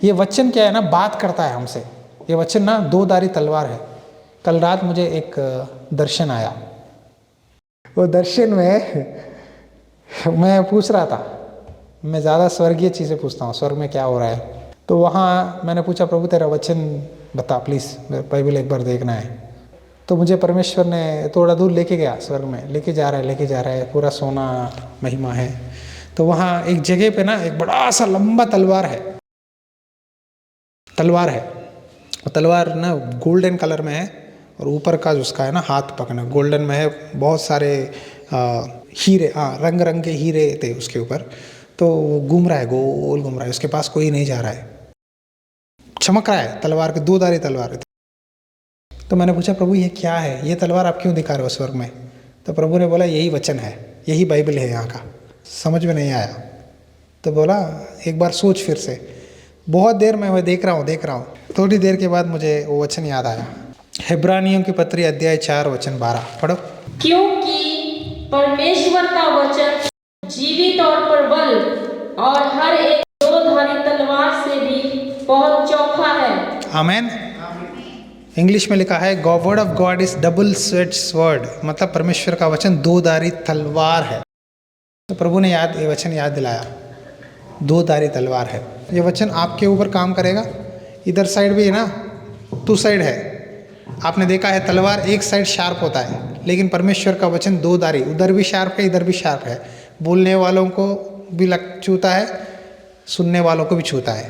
ये वचन क्या है ना, बात करता है हमसे। ये वचन ना दो धारी तलवार है। कल रात मुझे एक दर्शन आया। वो दर्शन में मैं पूछ रहा था, मैं ज़्यादा स्वर्गीय चीज़ें पूछता हूँ, स्वर्ग में क्या हो रहा है। तो वहाँ मैंने पूछा, प्रभु तेरा वचन बता प्लीज़, बाइबल एक बार देखना है। तो मुझे परमेश्वर ने थोड़ा दूर लेके गया, स्वर्ग में लेके जा रहा है, पूरा सोना महिमा है। तो वहाँ एक जगह पे ना एक बड़ा सा लंबा तलवार है। वो तलवार ना गोल्डन कलर में है, और ऊपर का जो उसका है ना हाथ पकड़ना गोल्डन में है। बहुत सारे हीरे, रंग रंग के हीरे थे उसके ऊपर। तो वो घूम रहा है, गोल घूम रहा है, उसके पास कोई नहीं जा रहा है, चमक रहा है तलवार के, दो धारी तलवार है। तो मैंने पूछा, प्रभु ये क्या है, ये तलवार आप क्यों दिखा रहे हो स्वर्ग में? तो प्रभु ने बोला, यही वचन है, यही बाइबल है यहाँ का। समझ में नहीं आया तो बोला, एक बार सोच फिर से। बहुत देर में मैं देख रहा हूँ। थोड़ी देर के बाद मुझे वो वचन याद आया। इब्रानियों की पत्री अध्याय 4 वचन 12 पढ़ो। क्योंकि परमेश्वर का वचन जीवित और प्रबल और हर एक दो धारी तलवार से भी बहुत चौखा है। आमेन। इंग्लिश में लिखा है, word of God is double swayed sword, मतलब परमेश्वर का वचन दो धारी तलवार है। तो प्रभु ने ये वचन याद दिलाया, दो धारी तलवार है। ये वचन आपके ऊपर काम करेगा। इधर साइड भी है ना, टू साइड है। आपने देखा है तलवार एक साइड शार्प होता है, लेकिन परमेश्वर का वचन दो धारी, उधर भी शार्प है, इधर भी शार्प है। बोलने वालों को भी छूता है, सुनने वालों को भी छूता है।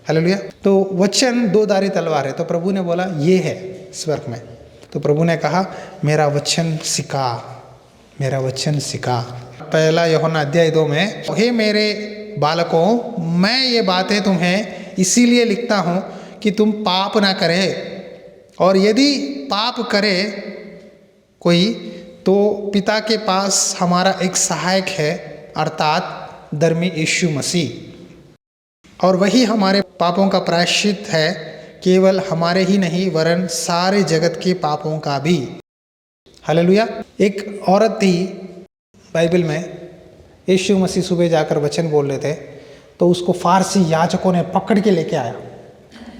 हालेलुया। तो वचन दो धारी तलवार है। तो प्रभु ने बोला ये है स्वर्ग में। तो प्रभु ने कहा, मेरा वचन सिखा, मेरा वचन सिखा। पहला यूहन्ना अध्याय 2 में, हे मेरे बालकों, मैं ये बातें तुम्हें इसीलिए लिखता हूँ कि तुम पाप ना करे, और यदि पाप करे कोई तो पिता के पास हमारा एक सहायक है, अर्थात धर्मी यीशु मसीह, और वही हमारे पापों का प्रायश्चित है, केवल हमारे ही नहीं वरन सारे जगत के पापों का भी। हालेलुया। एक औरत थी बाइबल में, यीशु मसीह सुबह जाकर वचन बोल रहे थे, तो उसको फारसी याजकों ने पकड़ के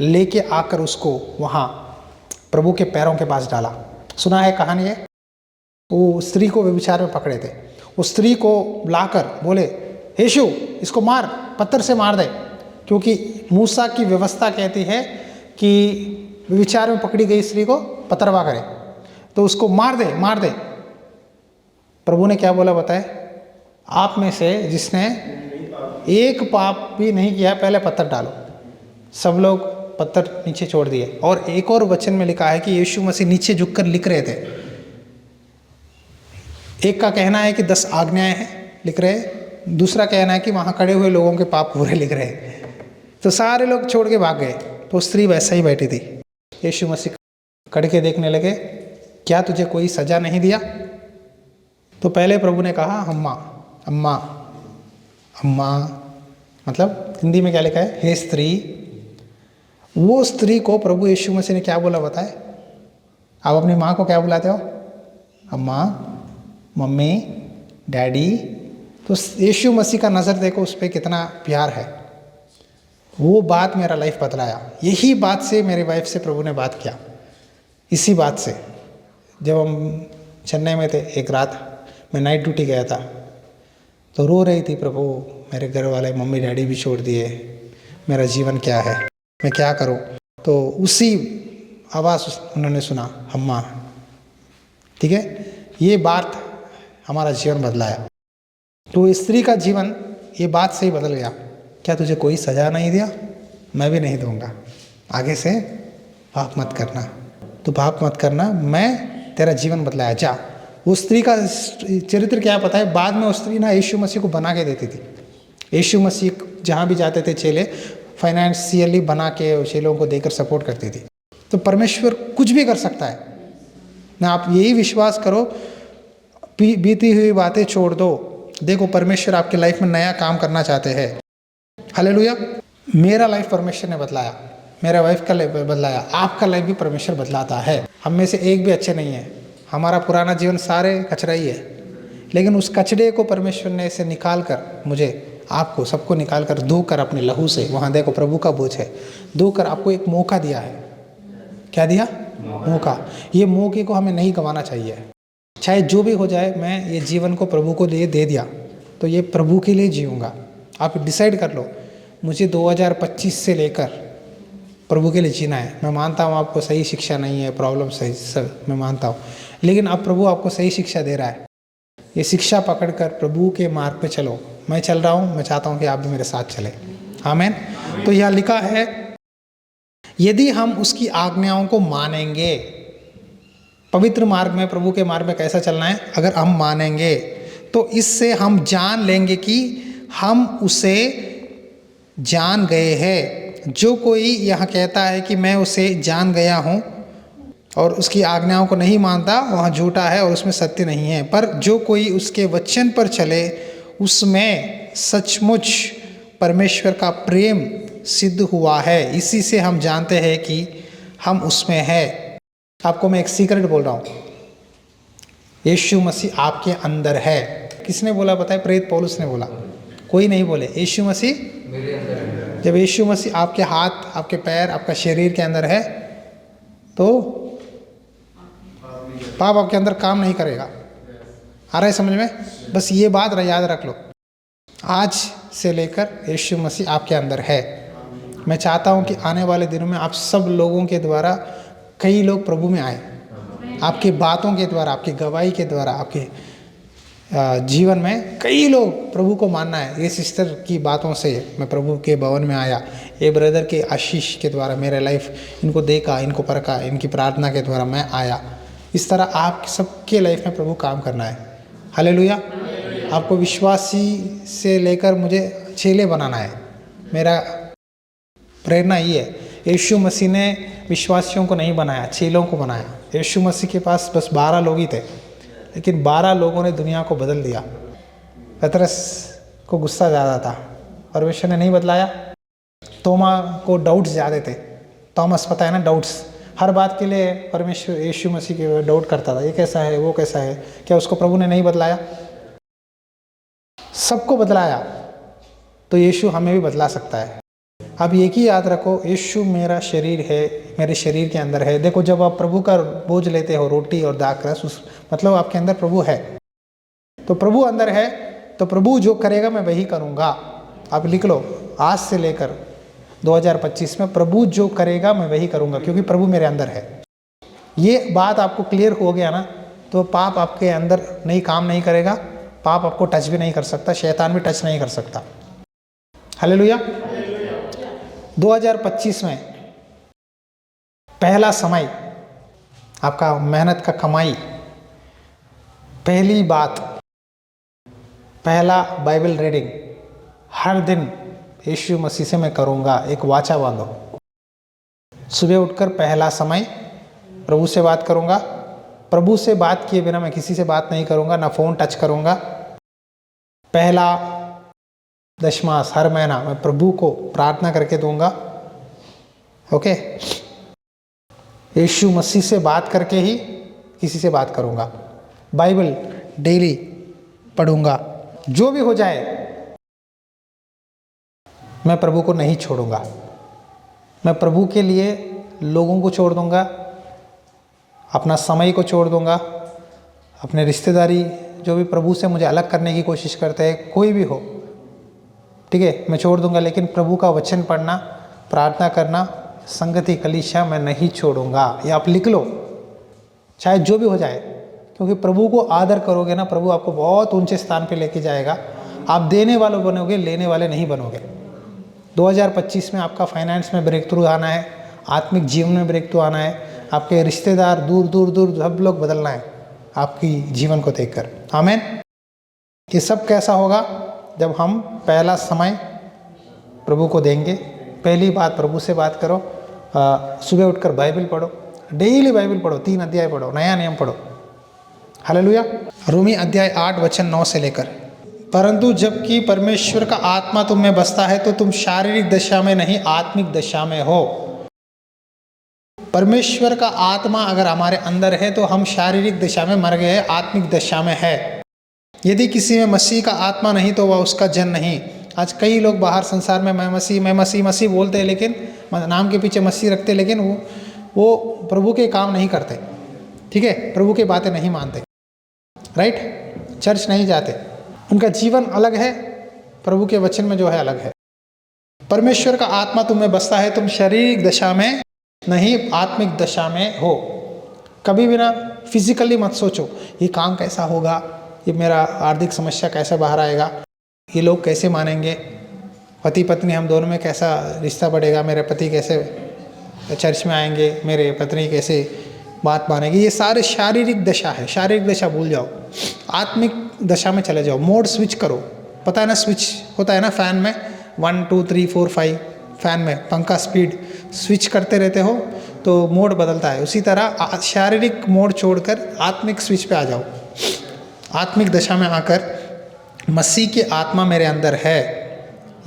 लेके आकर उसको वहाँ प्रभु के पैरों के पास डाला। सुना है कहानी है? वो स्त्री को व्यभिचार में पकड़े थे। वो स्त्री को लाकर बोले, यीशु इसको मार, पत्थर से मार दे, क्योंकि मूसा की व्यवस्था कहती है कि व्यभिचार में पकड़ी गई स्त्री को पत्थरवा करे, तो उसको मार दे। प्रभु ने क्या बोला बताए? आप में से जिसने एक पाप भी नहीं किया, पहले पत्थर डालो। सब लोग पत्थर नीचे छोड़ दिए। और एक और वचन में लिखा है कि यीशु मसीह नीचे झुककर लिख रहे थे। एक का कहना है कि 10 आज्ञाएं हैं लिख रहे, दूसरा कहना है कि वहाँ खड़े हुए लोगों के पाप पूरे लिख रहे। तो सारे लोग छोड़ के भाग गए, तो स्त्री वैसा ही बैठी थी। यीशु मसीह खड़ के देखने लगे, क्या तुझे कोई सजा नहीं दिया? तो पहले प्रभु ने कहा अम्मा अम्मा अम्मा, मतलब हिंदी में क्या लिखा है, हे स्त्री। वो स्त्री को प्रभु यीशु मसीह ने क्या बोला बताए? आप अपनी माँ को क्या बुलाते हो? अम्मा, मम्मी, डैडी। तो यीशु मसीह का नज़र देखो उस पर कितना प्यार है। वो बात मेरा लाइफ बदलाया। यही बात से मेरी वाइफ से प्रभु ने बात किया, इसी बात से। जब हम चेन्नई में थे, एक रात मैं नाइट ड्यूटी गया था, तो रो रही थी, प्रभु मेरे घर वाले मम्मी डैडी भी छोड़ दिए, मेरा जीवन क्या है, मैं क्या करूं? तो उसी आवाज़ उन्होंने सुना, अम्मा। ठीक है, ये बात हमारा जीवन बदलाया। तो स्त्री का जीवन ये बात से ही बदल गया। क्या तुझे कोई सजा नहीं दिया? मैं भी नहीं दूंगा। आगे से पाप मत करना, तो पाप मत करना, मैं तेरा जीवन बदलाया, जा। वो स्त्री का चरित्र क्या पता है? बाद में उस स्त्री ना यीशु मसीह को बना के देती थी। यीशु मसीह जहाँ भी जाते थे चेले, फाइनेंशियली बना के चेलों को देकर सपोर्ट करती थी। तो परमेश्वर कुछ भी कर सकता है ना। आप यही विश्वास करो, बीती हुई बातें छोड़ दो। देखो परमेश्वर आपके लाइफ में नया काम करना चाहते हैं। हालेलुया। मेरा लाइफ परमेश्वर ने बदलाया, मेरा वाइफ का लाइफ बदलाया, आपका लाइफ भी परमेश्वर बदलाता है। हम में से एक भी अच्छे नहीं है, हमारा पुराना जीवन सारे कचरा ही है, लेकिन उस कचरे को परमेश्वर ने इसे निकाल कर मुझे आपको सबको निकाल कर धोकर अपने लहू से, वहाँ देखो प्रभु का बोझ है, धोकर आपको एक मौका दिया है। क्या दिया? मौका। ये मौके को हमें नहीं गंवाना चाहिए। चाहे जो भी हो जाए, मैं ये जीवन को प्रभु को लिए दे दिया तो ये प्रभु के लिए जीऊँगा। आप डिसाइड कर लो, मुझे 2025 से लेकर प्रभु के लिए जीना है। मैं मानता हूँ आपको सही शिक्षा नहीं है, प्रॉब्लम सही सब मैं मानता हूँ, लेकिन अब प्रभु आपको सही शिक्षा दे रहा है। ये शिक्षा पकड़कर प्रभु के मार्ग पे चलो। मैं चल रहा हूँ, मैं चाहता हूँ कि आप भी मेरे साथ चले। आमीन। तो यह लिखा है, यदि हम उसकी आज्ञाओं को मानेंगे, पवित्र मार्ग में, प्रभु के मार्ग में कैसा चलना है, अगर हम मानेंगे तो इससे हम जान लेंगे कि हम उसे जान गए हैं। जो कोई यह कहता है कि मैं उसे जान गया हूँ और उसकी आज्ञाओं को नहीं मानता, वह झूठा है और उसमें सत्य नहीं है। पर जो कोई उसके वचन पर चले, उसमें सचमुच परमेश्वर का प्रेम सिद्ध हुआ है। इसी से हम जानते हैं कि हम उसमें हैं। आपको मैं एक सीक्रेट बोल रहा हूँ, यीशु मसीह आपके अंदर है। किसने बोला पता है? प्रेरित पौलुस ने बोला, कोई नहीं बोले। यीशु मसीह मेरे अंदर है। जब यीशु मसीह आपके हाथ, आपके पैर, आपका शरीर के अंदर है तो पाप आपके अंदर काम नहीं करेगा। आ रहा है समझ में? बस ये बात याद रख लो, आज से लेकर यीशु मसीह आपके अंदर है। मैं चाहता हूँ कि आने वाले दिनों में आप सब लोगों के द्वारा कई लोग प्रभु में आए, आपकी बातों के द्वारा, आपकी गवाही के द्वारा, आपके जीवन में कई लोग प्रभु को मानना है। ये सिस्टर की बातों से मैं प्रभु के भवन में आया, ये ब्रदर के आशीष के द्वारा मेरे लाइफ, इनको देखा, इनको परखा, इनकी प्रार्थना के द्वारा मैं आया। इस तरह आप सबके लाइफ में प्रभु काम करना है। हालेलुया। आपको विश्वासी से लेकर मुझे चेले बनाना है। मेरा प्रेरणा ये है। यीशु मसीह ने विश्वासियों को नहीं बनाया, चेलों को बनाया। यीशु मसीह के पास बस 12 लोग ही थे, लेकिन 12 लोगों ने दुनिया को बदल दिया। पतरस को गुस्सा ज़्यादा था, परमेश्वर ने नहीं बदलाया। तोमा को डाउट्स ज़्यादा थे। थॉमस, पता है ना, डाउट्स हर बात के लिए परमेश्वर यीशु मसीह के डाउट करता था, ये कैसा है, वो कैसा है। क्या उसको प्रभु ने नहीं बदलाया? सबको बदलाया, तो यीशु हमें भी बदला सकता है। आप एक ही याद रखो, यीशु मेरा शरीर है, मेरे शरीर के अंदर है। देखो, जब आप प्रभु का बोझ लेते हो, रोटी और दाख रस, उस मतलब आपके अंदर प्रभु है। तो प्रभु अंदर है, तो प्रभु जो करेगा मैं वही करूँगा। आप लिख लो, आज से लेकर 2025 में प्रभु जो करेगा मैं वही करूँगा, क्योंकि प्रभु मेरे अंदर है। ये बात आपको क्लियर हो गया ना, तो पाप आपके अंदर नहीं काम नहीं करेगा। पाप आपको टच भी नहीं कर सकता, शैतान भी टच नहीं कर सकता। हालेलुया। 2025 में पहला समय आपका मेहनत का कमाई, पहली बात, पहला बाइबल रीडिंग हर दिन यीशु मसीह से मैं करूँगा। एक वाचा बांधो, सुबह उठकर पहला समय प्रभु से बात करूँगा। प्रभु से बात किए बिना मैं किसी से बात नहीं करूँगा, ना फ़ोन टच करूँगा। पहला दशमास हर महीना मैं प्रभु को प्रार्थना करके दूंगा। ओके, यीशु मसीह से बात करके ही किसी से बात करूंगा। बाइबल डेली पढ़ूंगा। जो भी हो जाए मैं प्रभु को नहीं छोड़ूंगा। मैं प्रभु के लिए लोगों को छोड़ दूंगा, अपना समय को छोड़ दूंगा, अपने रिश्तेदारी, जो भी प्रभु से मुझे अलग करने की कोशिश करते हैं, कोई भी हो, ठीक है, मैं छोड़ दूंगा। लेकिन प्रभु का वचन पढ़ना, प्रार्थना करना, संगति कलीसिया मैं नहीं छोड़ूंगा। ये आप लिख लो, चाहे जो भी हो जाए, क्योंकि प्रभु को आदर करोगे ना, प्रभु आपको बहुत ऊंचे स्थान पे लेके जाएगा। आप देने वाले बनोगे, लेने वाले नहीं बनोगे। 2025 में आपका फाइनेंस में ब्रेक थ्रू आना है, आत्मिक जीवन में ब्रेक थ्रू आना है। आपके रिश्तेदार दूर दूर दूर सब लोग बदलना है आपकी जीवन को देखकर। आमीन। ये सब कैसा होगा? जब हम पहला समय प्रभु को देंगे। पहली बात, प्रभु से बात करो। सुबह उठकर बाइबल पढ़ो, डेली बाइबल पढ़ो, 3 अध्याय पढ़ो, नया नियम पढ़ो। हालेलुया। रोमी अध्याय 8 वचन 9 से लेकर, परंतु जबकि परमेश्वर का आत्मा तुम में बसता है तो तुम शारीरिक दशा में नहीं, आत्मिक दशा में हो। परमेश्वर का आत्मा अगर हमारे अंदर है तो हम शारीरिक दशा में मर गए, आत्मिक दशा में है। यदि किसी में मसीह का आत्मा नहीं तो वह उसका जन नहीं। आज कई लोग बाहर संसार में मैं मसीह बोलते हैं, लेकिन नाम के पीछे मसीह रखते, लेकिन वो प्रभु के काम नहीं करते, ठीक है, प्रभु की बातें नहीं मानते, राइट, चर्च नहीं जाते, उनका जीवन अलग है, प्रभु के वचन में जो है अलग है। परमेश्वर का आत्मा तुम में बसता है, तुम शारीरिक दशा में नहीं आत्मिक दशा में हो। कभी भी ना फिजिकली मत सोचो ये काम कैसा होगा, ये मेरा आर्थिक समस्या कैसे बाहर आएगा, ये लोग कैसे मानेंगे, पति पत्नी हम दोनों में कैसा रिश्ता बढ़ेगा, मेरे पति कैसे चर्च में आएंगे, मेरे पत्नी कैसे बात मानेगी। ये सारे शारीरिक दशा है, शारीरिक दशा भूल जाओ, आत्मिक दशा में चले जाओ, मोड स्विच करो। पता है ना, स्विच होता है ना फैन में, 1 2 3 4 5 फैन में पंखा स्पीड स्विच करते रहते हो तो मोड बदलता है। उसी तरह शारीरिक मोड छोड़कर आत्मिक स्विच पे आ जाओ। आत्मिक दशा में आकर मसीह की आत्मा मेरे अंदर है,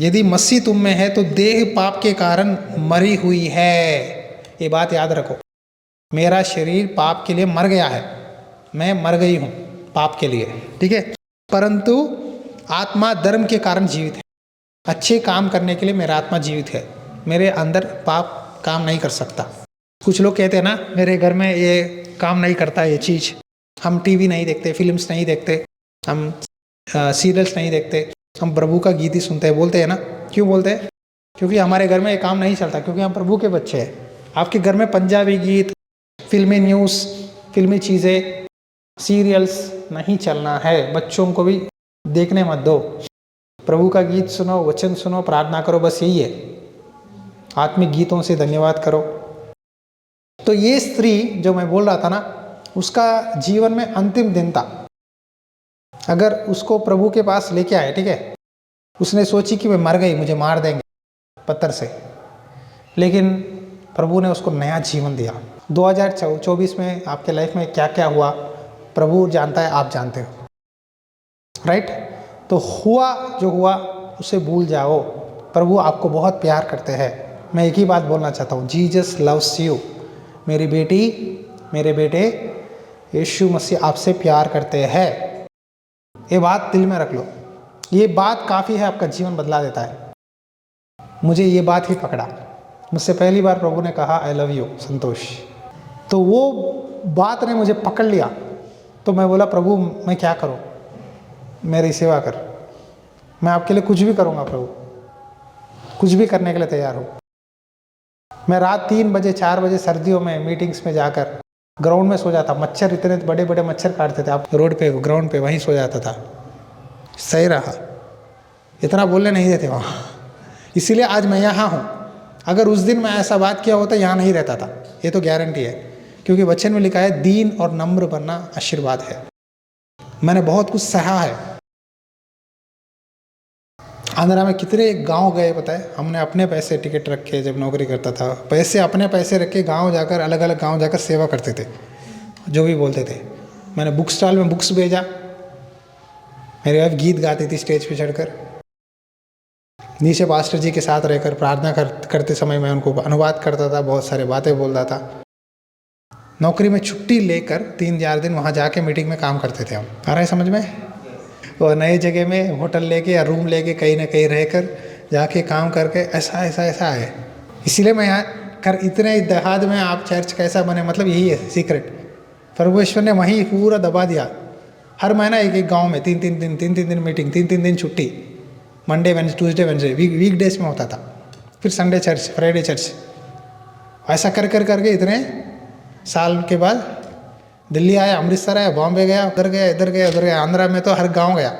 यदि मसीह तुम में है तो देह पाप के कारण मरी हुई है। ये बात याद रखो, मेरा शरीर पाप के लिए मर गया है, मैं मर गई हूँ पाप के लिए, ठीक है, परंतु आत्मा धर्म के कारण जीवित है। अच्छे काम करने के लिए मेरा आत्मा जीवित है, मेरे अंदर पाप काम नहीं कर सकता। कुछ लोग कहते हैं ना मेरे घर में ये काम नहीं करता ये चीज़, हम टीवी नहीं देखते, फिल्म्स नहीं देखते, हम सीरियल्स नहीं देखते, हम प्रभु का गीत ही सुनते हैं, बोलते हैं ना। क्यों बोलते हैं? क्योंकि हमारे घर में ये काम नहीं चलता, क्योंकि हम प्रभु के बच्चे हैं। आपके घर में पंजाबी गीत, फिल्मी न्यूज़, फिल्मी चीज़ें, सीरियल्स नहीं चलना है, बच्चों को भी देखने मत दो। प्रभु का गीत सुनो, वचन सुनो, प्रार्थना करो, बस यही है। आत्मिक गीतों से धन्यवाद करो। तो ये स्त्री जो मैं बोल रहा था ना, उसका जीवन में अंतिम दिन था। अगर उसको प्रभु के पास लेके आए, ठीक है, उसने सोची कि मैं मर गई, मुझे मार देंगे पत्थर से, लेकिन प्रभु ने उसको नया जीवन दिया। 2024 में आपके लाइफ में क्या क्या हुआ प्रभु जानता है, आप जानते हो, राइट। तो हुआ जो हुआ उसे भूल जाओ। प्रभु आपको बहुत प्यार करते हैं। मैं एक ही बात बोलना चाहता हूँ, जीसस लव्स यू। मेरी बेटी, मेरे बेटे, यीशु मसीह आपसे प्यार करते हैं। ये बात दिल में रख लो, ये बात काफ़ी है, आपका जीवन बदला देता है। मुझे ये बात ही पकड़ा, मुझसे पहली बार प्रभु ने कहा आई लव यू संतोष, तो वो बात ने मुझे पकड़ लिया। तो मैं बोला प्रभु मैं क्या करूं, मेरी सेवा कर, मैं आपके लिए कुछ भी करूंगा प्रभु, कुछ भी करने के लिए तैयार हूँ। मैं रात 3 बजे 4 बजे सर्दियों में मीटिंग्स में जाकर ग्राउंड में सो जाता। मच्छर इतने बड़े बड़े मच्छर काटते थे, आप रोड पे ग्राउंड पे वहीं सो जाता था। सही रहा, इतना बोलने नहीं देते वहाँ, इसीलिए आज मैं यहाँ हूँ। अगर उस दिन मैं ऐसा बात किया होता यहाँ नहीं रहता था, ये तो गारंटी है, क्योंकि वचन में लिखा है दीन और नम्र बनना आशीर्वाद है। मैंने बहुत कुछ सहा है। आंध्रा में कितने गांव गए पता है, हमने अपने पैसे टिकट रखे, जब नौकरी करता था पैसे अपने पैसे रख के गाँव जाकर, अलग अलग गाँव जाकर सेवा करते थे, जो भी बोलते थे। मैंने बुक स्टॉल में बुक्स भेजा, मेरी वाइफ गीत गाती थी स्टेज पे चढ़कर, नीचे पास्टर जी के साथ रहकर प्रार्थना करते समय मैं उनको अनुवाद करता था, बहुत सारे बातें बोलता था। नौकरी में छुट्टी लेकर 3-4 दिन वहाँ जाके मीटिंग में काम करते थे हम। आ रहा है समझ में? और नए जगह में होटल लेके या रूम लेके कहीं ना कहीं रहकर जाके काम करके ऐसा है। इसीलिए मैं यहाँ इतने देहात में आप चर्च कैसा बने, मतलब यही है सीक्रेट। परमेश्वर ने वहीं पूरा दबा दिया। हर महीना एक गाँव में 3-3 दिन मीटिंग, 3-3 दिन छुट्टी, Monday Wednesday Tuesday Wednesday, week days में होता था, फिर संडे चर्च, फ्राइडे चर्च। ऐसा करके इतने साल के बाद दिल्ली आया, अमृतसर आया, बॉम्बे गया, उधर गया, आंध्रा में तो हर गांव गया,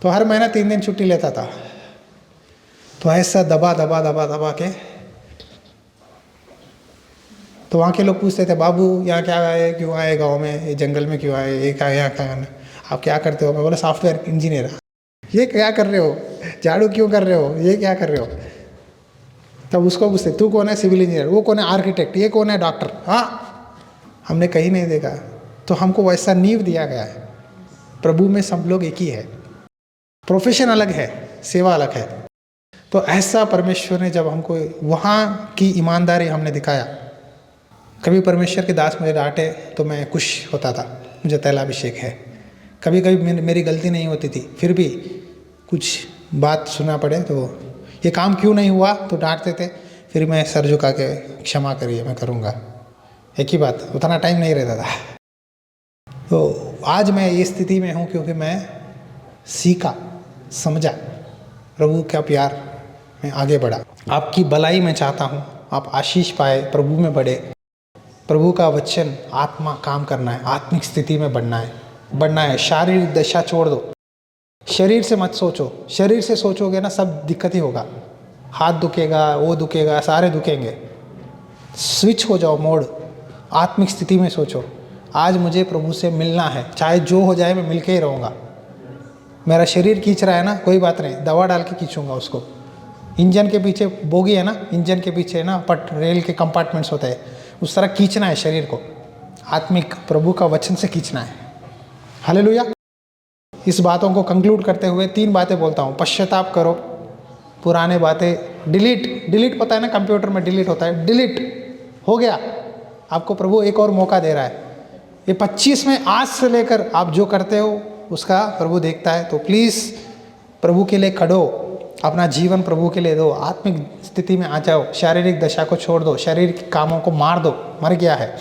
तो हर महीना 3 दिन छुट्टी लेता था। तो ऐसा दबा के, तो वहाँ के लोग पूछते थे बाबू यहाँ क्या आए, क्यों आए गांव में, ये जंगल में क्यों आए, ये क्या यहाँ क्या, आप क्या करते हो? मैं बोला सॉफ्टवेयर इंजीनियर। ये क्या कर रहे हो, झाड़ू क्यों कर रहे हो, ये क्या कर रहे हो? तब उसको पूछते तू कौन है? Civil engineer. वो कौन है? आर्किटेक्ट। ये कौन है? डॉक्टर। हाँ, हमने कहीं नहीं देखा। तो हमको वैसा नींव दिया गया है। प्रभु में सब लोग एक ही है, प्रोफेशन अलग है, सेवा अलग है। तो ऐसा परमेश्वर ने जब हमको वहाँ की ईमानदारी हमने दिखाया। कभी परमेश्वर के दास मुझे डांटे तो मैं खुश होता था, मुझे तैलाभिषेक है। कभी कभी मेरी गलती नहीं होती थी, फिर भी कुछ बात सुनना पड़े तो ये काम क्यों नहीं हुआ तो डांटते थे, फिर मैं सर झुका के क्षमा करिए मैं करूँगा, एक ही बात, उतना टाइम नहीं रहता था। तो आज मैं ये स्थिति में हूँ क्योंकि मैं सीखा, समझा प्रभु का प्यार में आगे बढ़ा। आपकी भलाई मैं चाहता हूँ, आप आशीष पाए, प्रभु में बढ़े, प्रभु का वचन आत्मा काम करना है, आत्मिक स्थिति में बढ़ना है। शारीरिक दशा छोड़ दो, शरीर से मत सोचो, शरीर से सोचोगे ना सब दिक्कत ही होगा, हाथ दुखेगा, वो दुखेगा, सारे दुखेंगे। स्विच हो जाओ मोड, आत्मिक स्थिति में सोचो, आज मुझे प्रभु से मिलना है, चाहे जो हो जाए मैं मिल के ही रहूँगा। मेरा शरीर खींच रहा है ना, कोई बात नहीं, दवा डाल के खींचूंगा उसको। इंजन के पीछे बोगी है ना, इंजन के पीछे ना रेल के कंपार्टमेंट्स होते हैं, उस तरह खींचना है शरीर को, आत्मिक प्रभु का वचन से खींचना है। हालेलुया। इस बातों को कंक्लूड करते हुए 3 बातें बोलता हूँ। पश्चाताप करो, पुराने बातें डिलीट पता है ना, कंप्यूटर में डिलीट होता है, डिलीट हो गया। आपको प्रभु एक और मौका दे रहा है। ये 25 में आज से लेकर आप जो करते हो उसका प्रभु देखता है। तो प्लीज़ प्रभु के लिए खड़ो, अपना जीवन प्रभु के लिए दो, आत्मिक स्थिति में आ जाओ, शारीरिक दशा को छोड़ दो, शारीरिक कामों को मार दो, मर गया है।